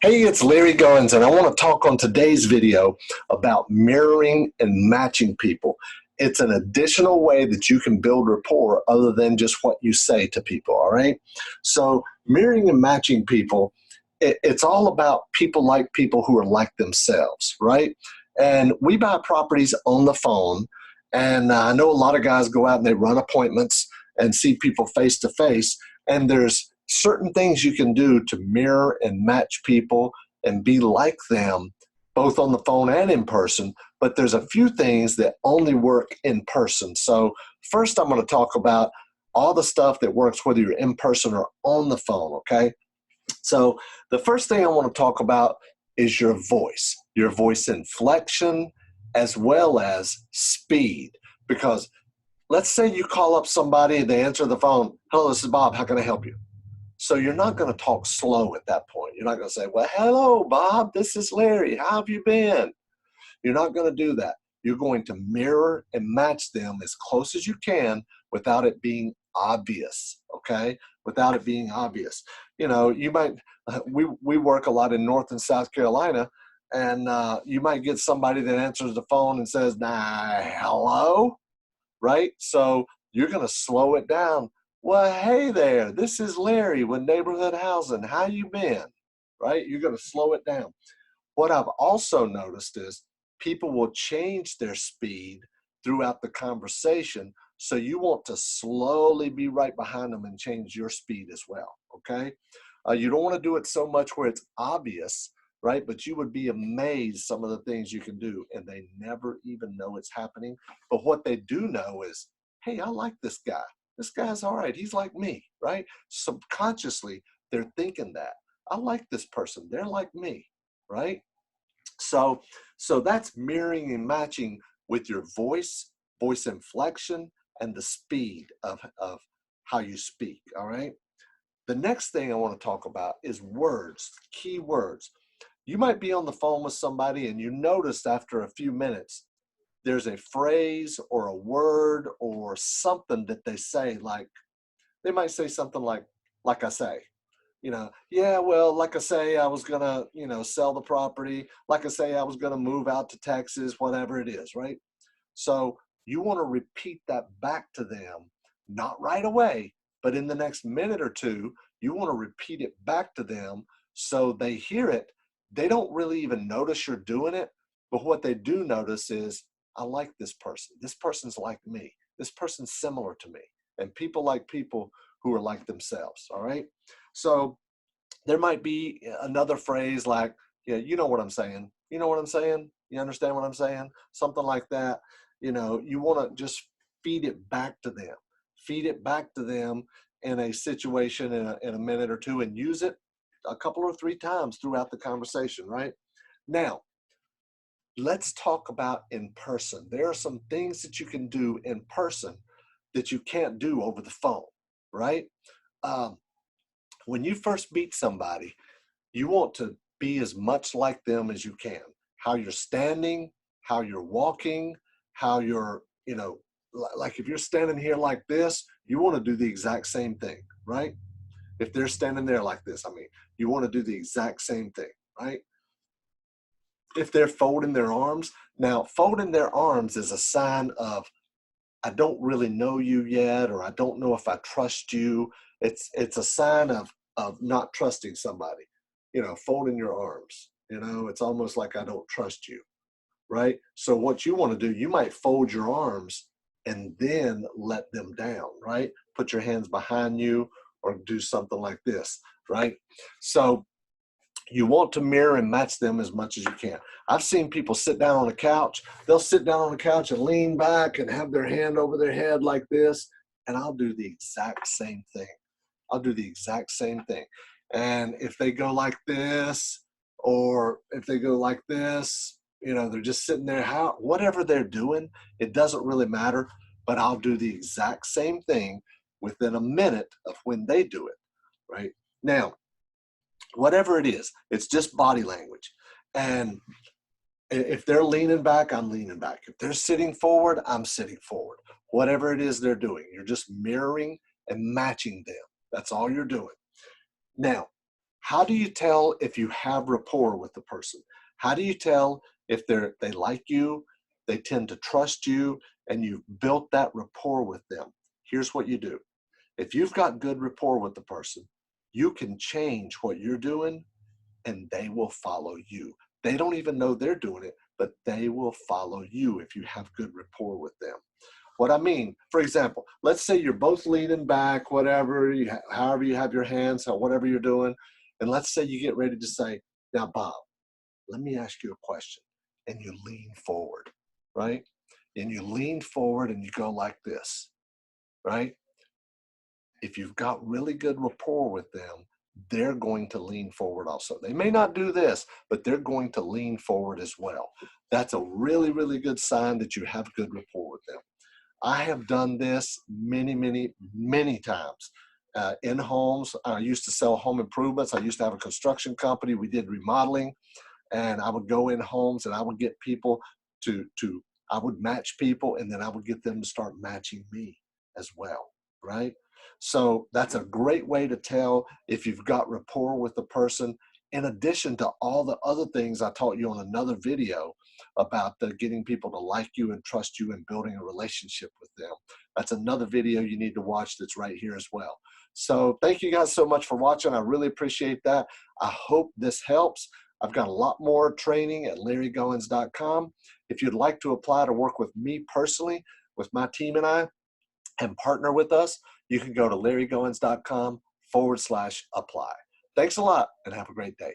Hey, it's Larry Goins, and I want to talk on today's video about mirroring and matching people. It's an additional way that you can build rapport other than just what you say to people, all right? So mirroring and matching people, it's all about people like people who are like themselves, right? And we buy properties on the phone, and I know a lot of guys go out and they run appointments and see people face to face, and there's certain things you can do to mirror and match people and be like them, both on the phone and in person. But there's a few things that only work in person. So first, I'm going to talk about all the stuff that works whether you're in person or on the phone, okay? So the first thing I want to talk about is your voice inflection, as well as speed. Because let's say you call up somebody and they answer the phone, "Hello, this is Bob, how can I help you?" So you're not going to talk slow at that point. You're not going to say, "Well, hello, Bob, this is Larry. How have you been?" You're not going to do that. You're going to mirror and match them as close as you can without it being obvious, okay? Without it being obvious. You know, you might, we work a lot in North and South Carolina, and you might get somebody that answers the phone and says, "Nah, hello," right? So you're going to slow it down. "Well, hey there, this is Larry with Neighborhood Housing. How you been?" Right? You're going to slow it down. What I've also noticed is people will change their speed throughout the conversation. So you want to slowly be right behind them and change your speed as well. Okay. You don't want to do it so much where it's obvious, right? But you would be amazed some of the things you can do, and they never even know it's happening. But what they do know is, hey, I like this guy. This guy's all right. He's like me, right? Subconsciously, they're thinking that. I like this person. They're like me, right? So, so that's mirroring and matching with your voice inflection, and the speed of how you speak, all right? The next thing I want to talk about is words, key words. You might be on the phone with somebody and you notice after a few minutes there's a phrase or a word or something that they say, like they might say something like I say, "Yeah, well, like I say, I was gonna, sell the property. Like I say, I was gonna move out to Texas," whatever it is, right? So you want to repeat that back to them, not right away, but in the next minute or two, you want to repeat it back to them so they hear it. They don't really even notice you're doing it, but what they do notice is, "I like this person. This person's like me. This person's similar to me." And people like people who are like themselves, all right? So there might be another phrase like, "Yeah, you know what I'm saying. You know what I'm saying? You understand what I'm saying?" Something like that. You want to just feed it back to them. Feed it back to them in a situation in a minute or two, and use it a couple or three times throughout the conversation, right? Now, let's talk about in person. There are some things that you can do in person that you can't do over the phone, right? Um, when you first meet somebody, you want to be as much like them as you can. How you're standing, how you're walking, how you're, like if you're standing here like this, you want to do the exact same thing, right? If they're standing there like this, I mean, you want to do the exact same thing, right? If they're folding their arms, now folding their arms is a sign of, "I don't really know you yet," or "I don't know if I trust you." It's a sign of not trusting somebody. Folding your arms. It's almost like, "I don't trust you," right? So what you want to do, you might fold your arms and then let them down, right? Put your hands behind you or do something like this, right? So you want to mirror and match them as much as you can. I've seen people sit down on the couch. They'll sit down on the couch and lean back and have their hand over their head like this. And I'll do the exact same thing. I'll do the exact same thing. And if they go like this, or if they go like this, they're just sitting there, whatever they're doing, it doesn't really matter. But I'll do the exact same thing within a minute of when they do it, right? Now, whatever it is, it's just body language. And if they're leaning back, I'm leaning back. If they're sitting forward, I'm sitting forward. Whatever it is they're doing, you're just mirroring and matching them. That's all you're doing. Now, How do you tell if you have rapport with the person? How do you tell if they like you, they tend to trust you, and you've built that rapport with them? Here's what you do. If you've got good rapport with the person, you can change what you're doing and they will follow you. They don't even know they're doing it, but they will follow you if you have good rapport with them. What I mean, for example, let's say you're both leaning back, whatever, however you have your hands, or whatever you're doing, and let's say you get ready to say, now, Bob, let me ask you a question. And you lean forward, right? And you lean forward and you go like this, right? If you've got really good rapport with them, they're going to lean forward also. They may not do this, but they're going to lean forward as well. That's a really, really good sign that you have good rapport with them. I have done this many, many, many times. In homes, I used to sell home improvements. I used to have a construction company. We did remodeling, and I would go in homes and I would get people I would match people, and then I would get them to start matching me as well, right? So that's a great way to tell if you've got rapport with the person, in addition to all the other things I taught you on another video about getting people to like you and trust you and building a relationship with them. That's another video you need to watch that's right here as well. So thank you guys so much for watching. I really appreciate that. I hope this helps. I've got a lot more training at LarryGoins.com. If you'd like to apply to work with me personally, with my team and I, and partner with us, you can go to LarryGoins.com/apply. Thanks a lot and have a great day.